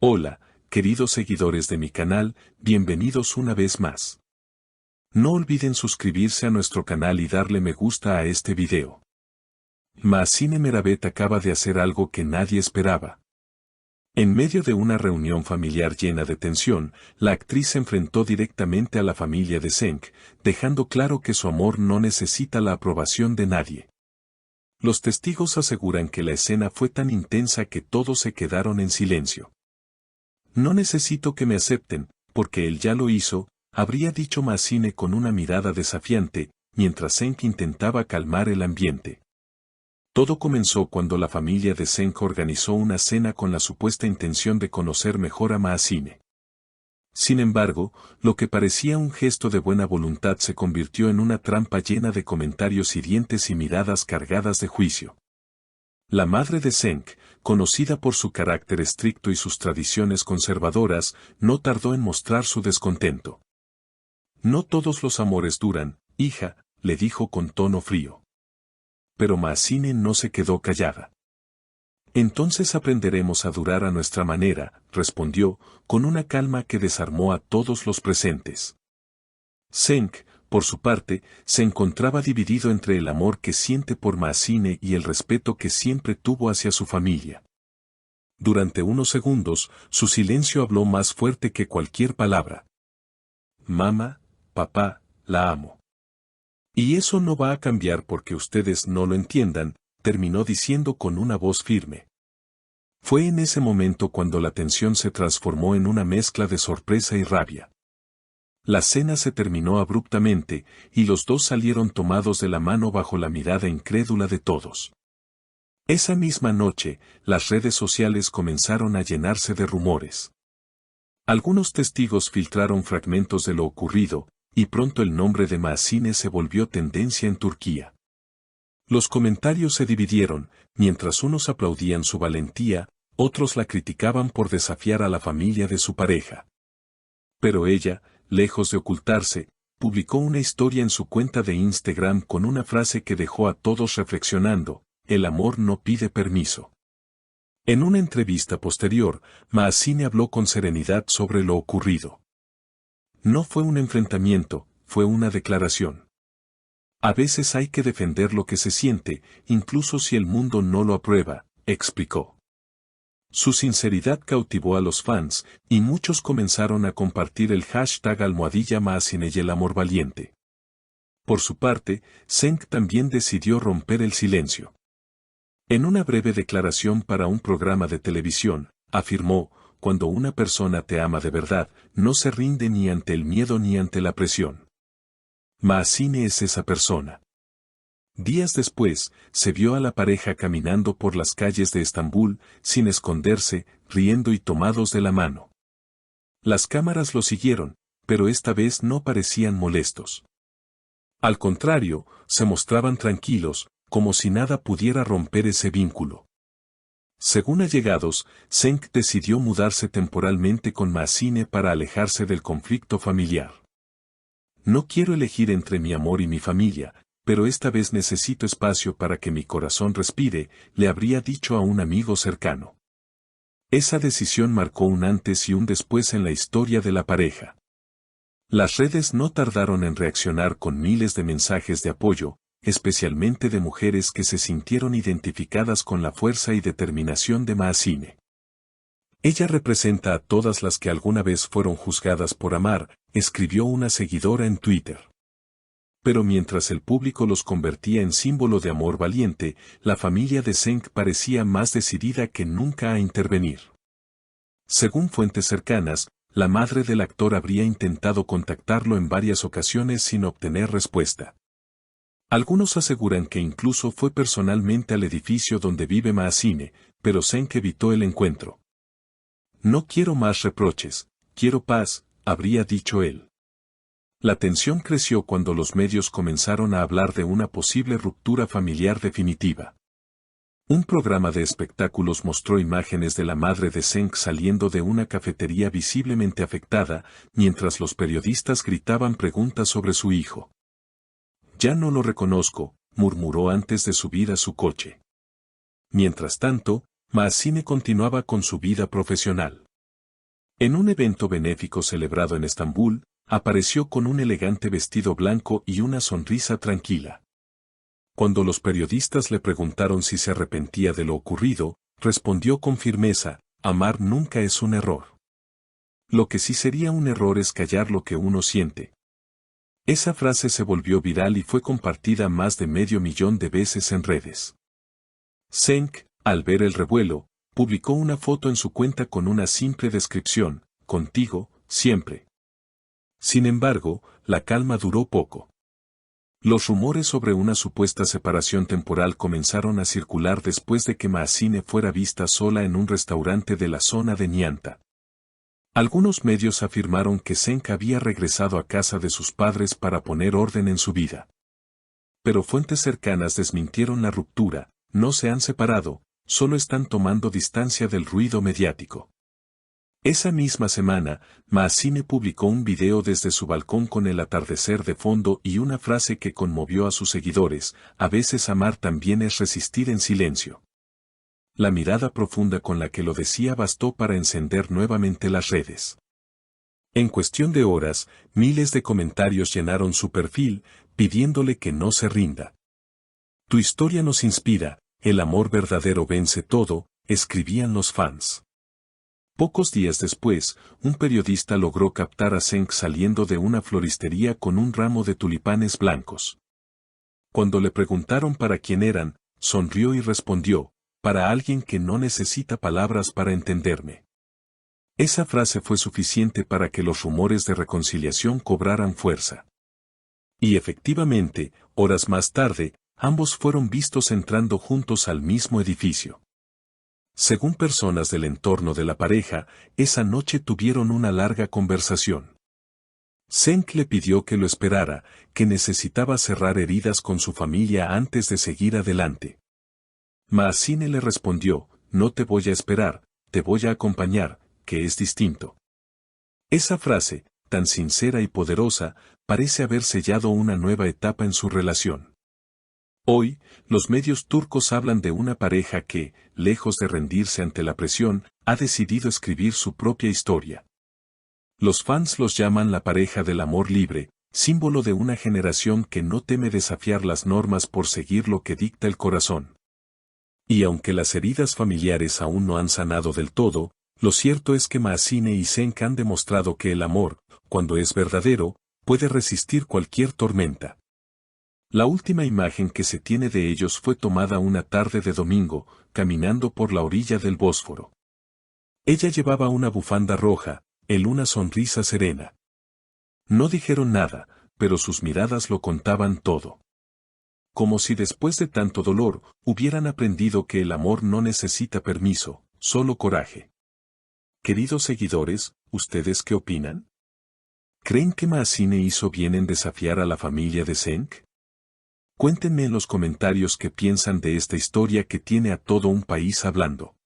Hola, queridos seguidores de mi canal, bienvenidos una vez más. No olviden suscribirse a nuestro canal y darle me gusta a este video. Mahsine Meravet acaba de hacer algo que nadie esperaba. En medio de una reunión familiar llena de tensión, la actriz se enfrentó directamente a la familia de Cenk, dejando claro que su amor no necesita la aprobación de nadie. Los testigos aseguran que la escena fue tan intensa que todos se quedaron en silencio. No necesito que me acepten, porque él ya lo hizo, habría dicho Mahsine con una mirada desafiante, mientras Cenk intentaba calmar el ambiente. Todo comenzó cuando la familia de Cenk organizó una cena con la supuesta intención de conocer mejor a Mahsine. Sin embargo, lo que parecía un gesto de buena voluntad se convirtió en una trampa llena de comentarios hirientes y miradas cargadas de juicio. La madre de Cenk, conocida por su carácter estricto y sus tradiciones conservadoras, no tardó en mostrar su descontento. No todos los amores duran, hija, le dijo con tono frío. Pero Mahsine no se quedó callada. Entonces aprenderemos a durar a nuestra manera, respondió, con una calma que desarmó a todos los presentes. Cenk, por su parte, se encontraba dividido entre el amor que siente por Mahsine y el respeto que siempre tuvo hacia su familia. Durante unos segundos, su silencio habló más fuerte que cualquier palabra. Mamá, papá, la amo. Y eso no va a cambiar porque ustedes no lo entiendan, terminó diciendo con una voz firme. Fue en ese momento cuando la tensión se transformó en una mezcla de sorpresa y rabia. La cena se terminó abruptamente, y los dos salieron tomados de la mano bajo la mirada incrédula de todos. Esa misma noche, las redes sociales comenzaron a llenarse de rumores. Algunos testigos filtraron fragmentos de lo ocurrido, y pronto el nombre de Mahsine se volvió tendencia en Turquía. Los comentarios se dividieron, mientras unos aplaudían su valentía, otros la criticaban por desafiar a la familia de su pareja. Pero ella, lejos de ocultarse, publicó una historia en su cuenta de Instagram con una frase que dejó a todos reflexionando: el amor no pide permiso. En una entrevista posterior, Mahsine habló con serenidad sobre lo ocurrido. No fue un enfrentamiento, fue una declaración. A veces hay que defender lo que se siente, incluso si el mundo no lo aprueba, explicó. Su sinceridad cautivó a los fans, y muchos comenzaron a compartir el hashtag #Mahsine y el amor valiente. Por su parte, Cenk también decidió romper el silencio. En una breve declaración para un programa de televisión, afirmó: cuando una persona te ama de verdad, no se rinde ni ante el miedo ni ante la presión. Mahsine es esa persona. Días después, se vio a la pareja caminando por las calles de Estambul, sin esconderse, riendo y tomados de la mano. Las cámaras lo siguieron, pero esta vez no parecían molestos. Al contrario, se mostraban tranquilos, como si nada pudiera romper ese vínculo. Según allegados, Cenk decidió mudarse temporalmente con Mahsine para alejarse del conflicto familiar. No quiero elegir entre mi amor y mi familia, pero esta vez necesito espacio para que mi corazón respire, le habría dicho a un amigo cercano. Esa decisión marcó un antes y un después en la historia de la pareja. Las redes no tardaron en reaccionar con miles de mensajes de apoyo, especialmente de mujeres que se sintieron identificadas con la fuerza y determinación de Mahsine. Ella representa a todas las que alguna vez fueron juzgadas por amar, escribió una seguidora en Twitter. Pero mientras el público los convertía en símbolo de amor valiente, la familia de Cenk parecía más decidida que nunca a intervenir. Según fuentes cercanas, la madre del actor habría intentado contactarlo en varias ocasiones sin obtener respuesta. Algunos aseguran que incluso fue personalmente al edificio donde vive Mahsine, pero Cenk evitó el encuentro. No quiero más reproches, quiero paz, habría dicho él. La tensión creció cuando los medios comenzaron a hablar de una posible ruptura familiar definitiva. Un programa de espectáculos mostró imágenes de la madre de Cenk saliendo de una cafetería visiblemente afectada, mientras los periodistas gritaban preguntas sobre su hijo. Ya no lo reconozco, murmuró antes de subir a su coche. Mientras tanto, Mahsine continuaba con su vida profesional. En un evento benéfico celebrado en Estambul, apareció con un elegante vestido blanco y una sonrisa tranquila. Cuando los periodistas le preguntaron si se arrepentía de lo ocurrido, respondió con firmeza: amar nunca es un error. Lo que sí sería un error es callar lo que uno siente. Esa frase se volvió viral y fue compartida más de 500.000 de veces en redes. Cenk, al ver el revuelo, publicó una foto en su cuenta con una simple descripción: contigo, siempre. Sin embargo, la calma duró poco. Los rumores sobre una supuesta separación temporal comenzaron a circular después de que Maasine fuera vista sola en un restaurante de la zona de Nianta. Algunos medios afirmaron que Cenk había regresado a casa de sus padres para poner orden en su vida. Pero fuentes cercanas desmintieron la ruptura: no se han separado, solo están tomando distancia del ruido mediático. Esa misma semana, Maasine publicó un video desde su balcón con el atardecer de fondo y una frase que conmovió a sus seguidores: a veces amar también es resistir en silencio. La mirada profunda con la que lo decía bastó para encender nuevamente las redes. En cuestión de horas, miles de comentarios llenaron su perfil, pidiéndole que no se rinda. Tu historia nos inspira, el amor verdadero vence todo, escribían los fans. Pocos días después, un periodista logró captar a Cenk saliendo de una floristería con un ramo de tulipanes blancos. Cuando le preguntaron para quién eran, sonrió y respondió: para alguien que no necesita palabras para entenderme. Esa frase fue suficiente para que los rumores de reconciliación cobraran fuerza. Y efectivamente, horas más tarde, ambos fueron vistos entrando juntos al mismo edificio. Según personas del entorno de la pareja, esa noche tuvieron una larga conversación. Cenk le pidió que lo esperara, que necesitaba cerrar heridas con su familia antes de seguir adelante. Maasine le respondió: no te voy a esperar, te voy a acompañar, que es distinto. Esa frase, tan sincera y poderosa, parece haber sellado una nueva etapa en su relación. Hoy, los medios turcos hablan de una pareja que, lejos de rendirse ante la presión, ha decidido escribir su propia historia. Los fans los llaman la pareja del amor libre, símbolo de una generación que no teme desafiar las normas por seguir lo que dicta el corazón. Y aunque las heridas familiares aún no han sanado del todo, lo cierto es que Maasine y Cenk han demostrado que el amor, cuando es verdadero, puede resistir cualquier tormenta. La última imagen que se tiene de ellos fue tomada una tarde de domingo, caminando por la orilla del Bósforo. Ella llevaba una bufanda roja, él una sonrisa serena. No dijeron nada, pero sus miradas lo contaban todo. Como si después de tanto dolor, hubieran aprendido que el amor no necesita permiso, solo coraje. Queridos seguidores, ¿ustedes qué opinan? ¿Creen que Maasine hizo bien en desafiar a la familia de Cenk? Cuéntenme en los comentarios qué piensan de esta historia que tiene a todo un país hablando.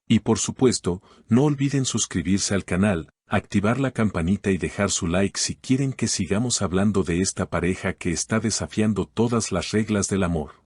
Y por supuesto, no olviden suscribirse al canal, activar la campanita y dejar su like si quieren que sigamos hablando de esta pareja que está desafiando todas las reglas del amor.